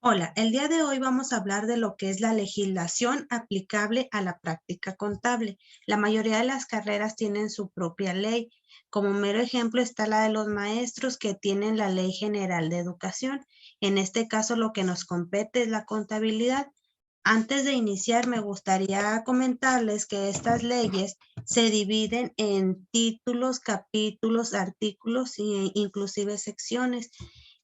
Hola, el día de hoy vamos a hablar de lo que es la legislación aplicable a la práctica contable. La mayoría de las carreras tienen su propia ley. Como mero ejemplo está la de los maestros que tienen la Ley General de Educación. En este caso lo que nos compete es la contabilidad. Antes de iniciar me gustaría comentarles que estas leyes se dividen en títulos, capítulos, artículos e inclusive secciones.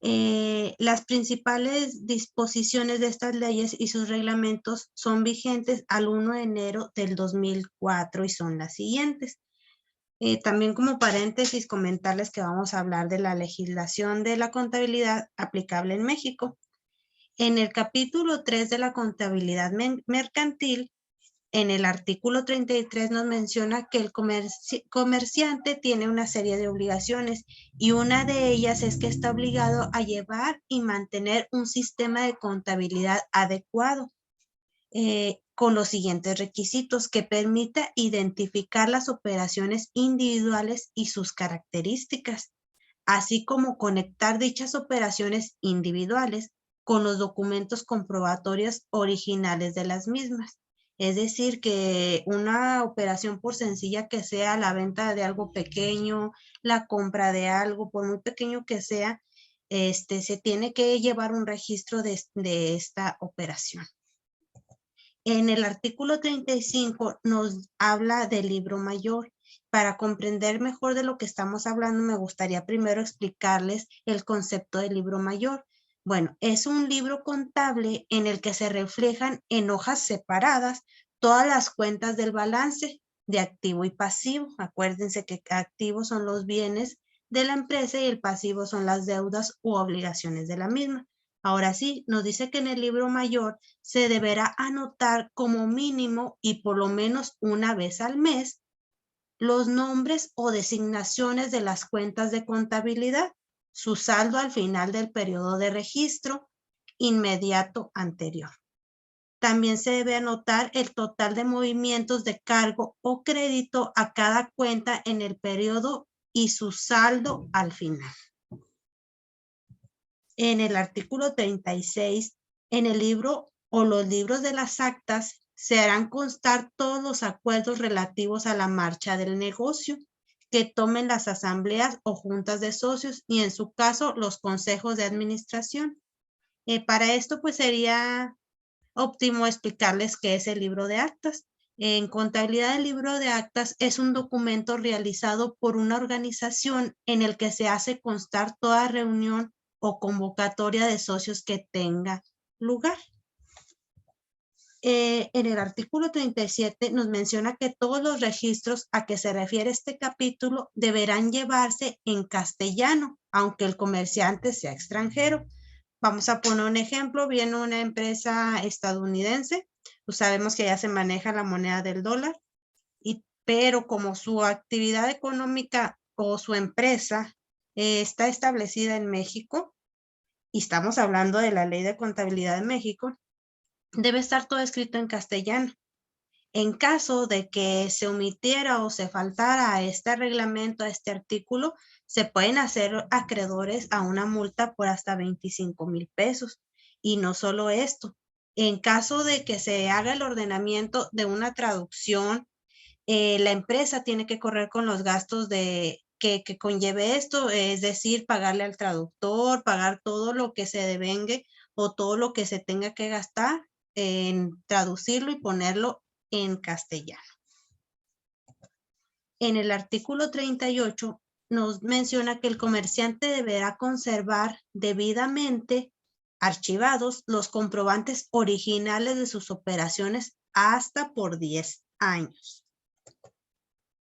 Las principales disposiciones de estas leyes y sus reglamentos son vigentes al 1 de enero del 2004 y son las siguientes. También como paréntesis comentarles que vamos a hablar de la legislación de la contabilidad aplicable en México. En el capítulo 3 de la contabilidad mercantil, en el artículo 33 nos menciona que el comerciante tiene una serie de obligaciones y una de ellas es que está obligado a llevar y mantener un sistema de contabilidad adecuado con los siguientes requisitos que permita identificar las operaciones individuales y sus características, así como conectar dichas operaciones individuales con los documentos comprobatorios originales de las mismas. Es decir, que una operación, por sencilla que sea, la venta de algo pequeño, la compra de algo, por muy pequeño que sea, se tiene que llevar un registro de esta operación. En el artículo 35 nos habla del libro mayor. Para comprender mejor de lo que estamos hablando, me gustaría primero explicarles el concepto del libro mayor. Bueno, es un libro contable en el que se reflejan en hojas separadas todas las cuentas del balance de activo y pasivo. Acuérdense que activos son los bienes de la empresa y el pasivo son las deudas u obligaciones de la misma. Ahora sí, nos dice que en el libro mayor se deberá anotar como mínimo y por lo menos una vez al mes los nombres o designaciones de las cuentas de contabilidad, su saldo al final del periodo de registro inmediato anterior. También se debe anotar el total de movimientos de cargo o crédito a cada cuenta en el periodo y su saldo al final. En el artículo 36, en el libro o los libros de las actas se harán constar todos los acuerdos relativos a la marcha del negocio que tomen las asambleas o juntas de socios y en su caso los consejos de administración. Para esto pues sería óptimo explicarles qué es el libro de actas. En contabilidad, el libro de actas es un documento realizado por una organización en el que se hace constar toda reunión o convocatoria de socios que tenga lugar. En el artículo 37 nos menciona que todos los registros a que se refiere este capítulo deberán llevarse en castellano, aunque el comerciante sea extranjero. Vamos a poner un ejemplo, viene una empresa estadounidense, pues sabemos que ya se maneja la moneda del dólar, pero como su actividad económica o su empresa está establecida en México, y estamos hablando de la Ley de Contabilidad de México, debe estar todo escrito en castellano. En caso de que se omitiera o se faltara a este reglamento, a este artículo, se pueden hacer acreedores a una multa por hasta 25,000 pesos. Y no solo esto, en caso de que se haga el ordenamiento de una traducción, la empresa tiene que correr con los gastos que conlleve esto, es decir, pagarle al traductor, pagar todo lo que se devengue o todo lo que se tenga que gastar en traducirlo y ponerlo en castellano. En el artículo 38 nos menciona que el comerciante deberá conservar debidamente archivados los comprobantes originales de sus operaciones hasta por 10 años.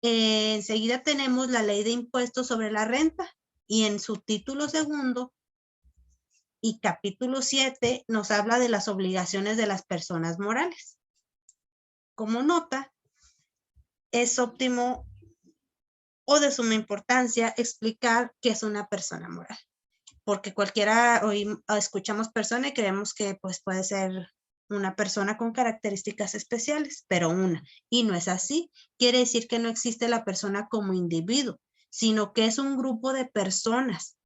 Enseguida tenemos la Ley de Impuestos sobre la Renta y en su título segundo y capítulo 7 nos habla de las obligaciones de las personas morales. Como nota, es óptimo o de suma importancia explicar qué es una persona moral, porque cualquiera escuchamos persona y creemos que pues puede ser una persona con características especiales, pero una, y no es así. Quiere decir que no existe la persona como individuo, sino que es un grupo de personas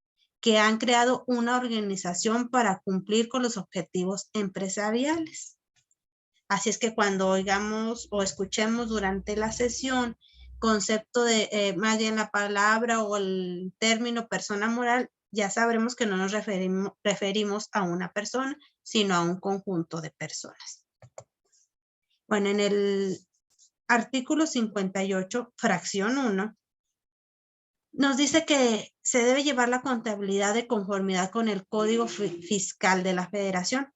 que han creado una organización para cumplir con los objetivos empresariales. Así es que cuando oigamos o escuchemos durante la sesión concepto de, más bien la palabra o el término persona moral, ya sabremos que no nos referimos a una persona, sino a un conjunto de personas. Bueno, en el artículo 58, fracción 1, nos dice que se debe llevar la contabilidad de conformidad con el Código Fiscal de la Federación,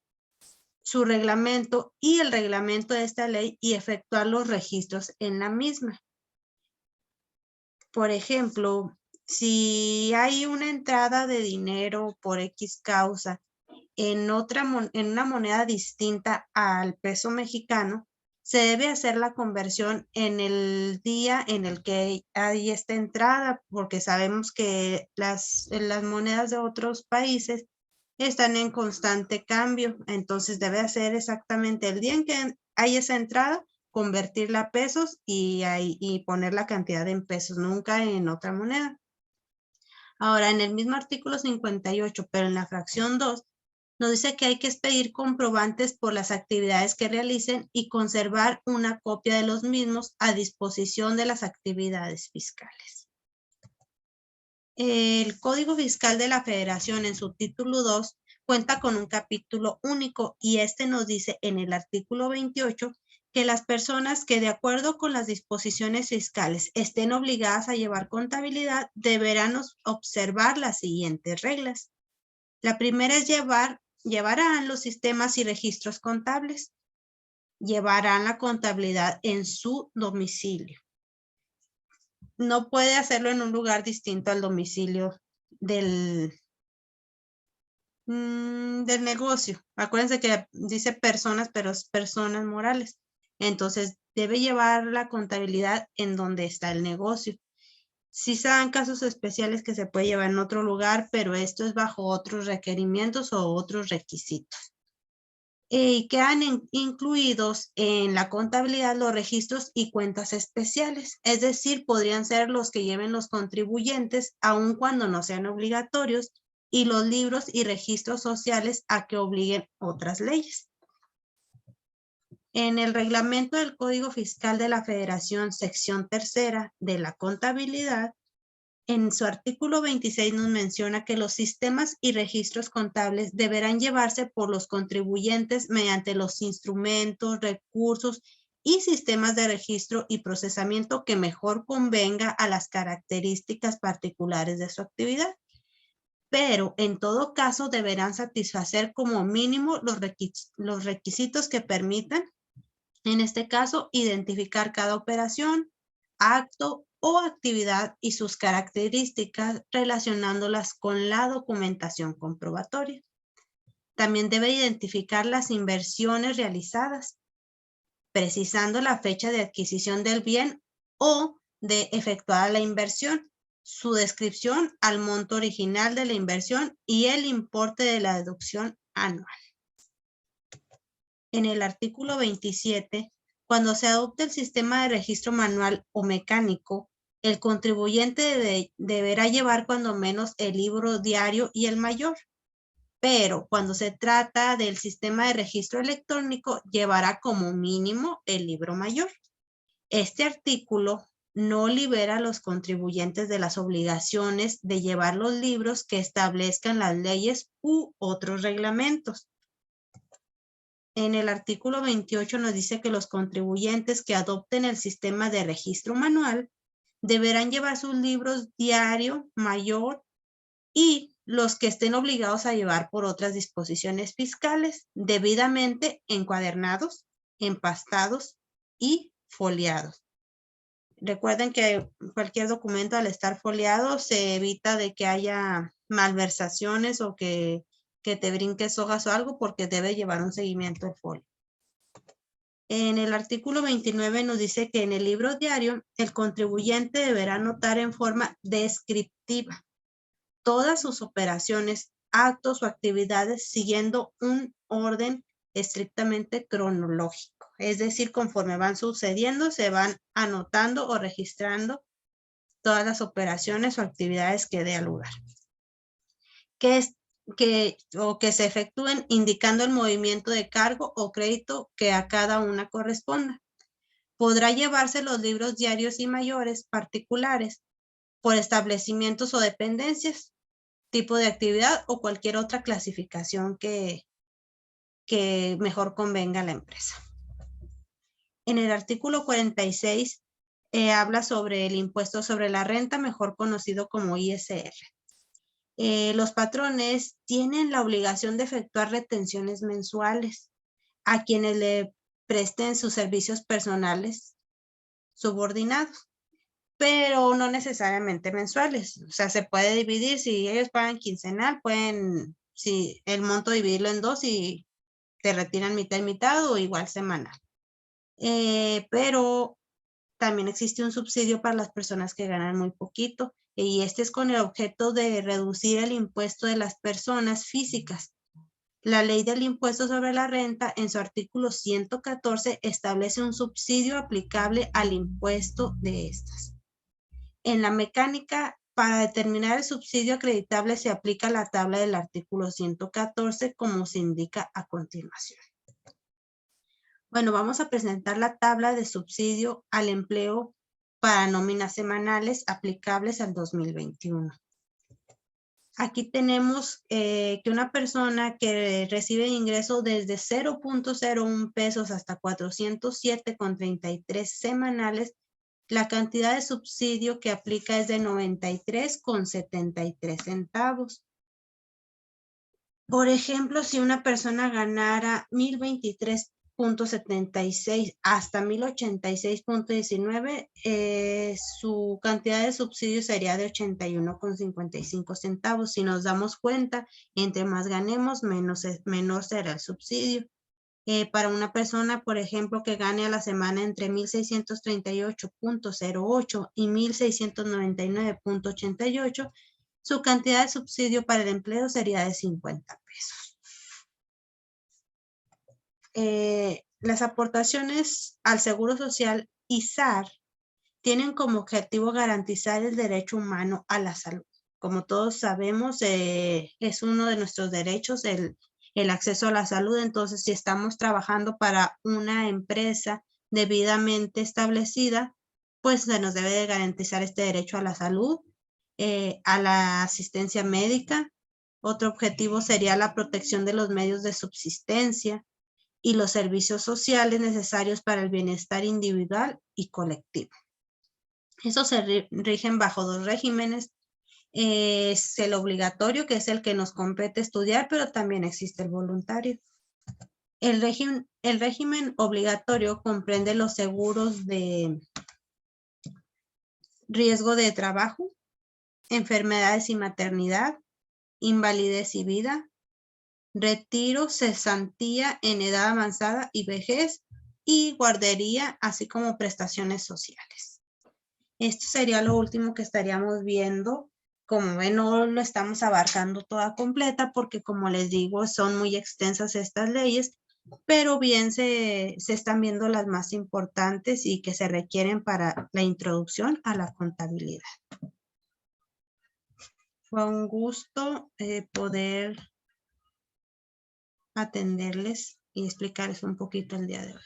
su reglamento y el reglamento de esta ley y efectuar los registros en la misma. Por ejemplo, si hay una entrada de dinero por X causa en una moneda distinta al peso mexicano, se debe hacer la conversión en el día en el que hay esta entrada, porque sabemos que las monedas de otros países están en constante cambio, entonces debe hacer exactamente el día en que hay esa entrada, convertirla a pesos y poner la cantidad en pesos, nunca en otra moneda. Ahora, en el mismo artículo 58, pero en la fracción 2, nos dice que hay que expedir comprobantes por las actividades que realicen y conservar una copia de los mismos a disposición de las actividades fiscales. El Código Fiscal de la Federación en su título 2 cuenta con un capítulo único y este nos dice en el artículo 28 que las personas que de acuerdo con las disposiciones fiscales estén obligadas a llevar contabilidad deberán observar las siguientes reglas. La primera es llevarán los sistemas y registros contables, llevarán la contabilidad en su domicilio. No puede hacerlo en un lugar distinto al domicilio del negocio. Acuérdense que dice personas, pero es personas morales. Entonces, debe llevar la contabilidad en donde está el negocio. Sí se dan casos especiales que se puede llevar en otro lugar, pero esto es bajo otros requerimientos o otros requisitos. Y quedan incluidos en la contabilidad los registros y cuentas especiales, es decir, podrían ser los que lleven los contribuyentes, aun cuando no sean obligatorios, y los libros y registros sociales a que obliguen otras leyes. En el reglamento del Código Fiscal de la Federación, sección 3 de la contabilidad, en su artículo 26 nos menciona que los sistemas y registros contables deberán llevarse por los contribuyentes mediante los instrumentos, recursos y sistemas de registro y procesamiento que mejor convenga a las características particulares de su actividad. Pero en todo caso deberán satisfacer como mínimo los requisitos que permitan, en este caso, identificar cada operación, acto o actividad y sus características relacionándolas con la documentación comprobatoria. También debe identificar las inversiones realizadas, precisando la fecha de adquisición del bien o de efectuada la inversión, su descripción al monto original de la inversión y el importe de la deducción anual. En el artículo 27, cuando se adopte el sistema de registro manual o mecánico, el contribuyente deberá llevar cuando menos el libro diario y el mayor, pero cuando se trata del sistema de registro electrónico, llevará como mínimo el libro mayor. Este artículo no libera a los contribuyentes de las obligaciones de llevar los libros que establezcan las leyes u otros reglamentos. En el artículo 28 nos dice que los contribuyentes que adopten el sistema de registro manual deberán llevar sus libros diario, mayor y los que estén obligados a llevar por otras disposiciones fiscales, debidamente encuadernados, empastados y foliados. Recuerden que cualquier documento al estar foliado se evita de que haya malversaciones o que te brinques hojas o algo porque debe llevar un seguimiento de folio. En el artículo 29 nos dice que en el libro diario el contribuyente deberá anotar en forma descriptiva todas sus operaciones, actos o actividades siguiendo un orden estrictamente cronológico. Es decir, conforme van sucediendo, se van anotando o registrando todas las operaciones o actividades que dé lugar. que se efectúen indicando el movimiento de cargo o crédito que a cada una corresponda. Podrá llevarse los libros diarios y mayores particulares por establecimientos o dependencias, tipo de actividad o cualquier otra clasificación que mejor convenga a la empresa. En el artículo 46 habla sobre el impuesto sobre la renta, mejor conocido como ISR. Los patrones tienen la obligación de efectuar retenciones mensuales a quienes le presten sus servicios personales subordinados, pero no necesariamente mensuales. O sea, se puede dividir, si ellos pagan quincenal, pueden, si el monto dividirlo en dos y te retiran mitad y mitad o igual semanal. Pero también existe un subsidio para las personas que ganan muy poquito y este es con el objeto de reducir el impuesto de las personas físicas. La ley del impuesto sobre la renta en su artículo 114 establece un subsidio aplicable al impuesto de estas. En la mecánica, para determinar el subsidio acreditable se aplica la tabla del artículo 114 como se indica a continuación. Bueno, vamos a presentar la tabla de subsidio al empleo para nóminas semanales aplicables al 2021. Aquí tenemos que una persona que recibe ingreso desde 0.01 pesos hasta 407,33 semanales, la cantidad de subsidio que aplica es de 93,73 centavos. Por ejemplo, si una persona ganara 1,023,76 hasta 1,086,19, su cantidad de subsidio sería de 81,55 centavos. Si nos damos cuenta, entre más ganemos, menor será el subsidio. Para una persona, por ejemplo, que gane a la semana entre 1,638,08 y 1,699,88, su cantidad de subsidio para el empleo sería de 50 pesos. Las aportaciones al Seguro Social y SAR tienen como objetivo garantizar el derecho humano a la salud. Como todos sabemos, es uno de nuestros derechos el acceso a la salud. Entonces, si estamos trabajando para una empresa debidamente establecida, pues se nos debe de garantizar este derecho a la salud, a la asistencia médica. Otro objetivo sería la protección de los medios de subsistencia y los servicios sociales necesarios para el bienestar individual y colectivo. Estos se rigen bajo dos regímenes. Es el obligatorio, que es el que nos compete estudiar, pero también existe el voluntario. El régimen obligatorio comprende los seguros de riesgo de trabajo, enfermedades y maternidad, invalidez y vida, retiro, cesantía en edad avanzada y vejez, y guardería, así como prestaciones sociales. Esto sería lo último que estaríamos viendo. Como ven, no lo estamos abarcando toda completa porque, como les digo, son muy extensas estas leyes, pero bien se están viendo las más importantes y que se requieren para la introducción a la contabilidad. Fue un gusto poder atenderles y explicarles un poquito el día de hoy.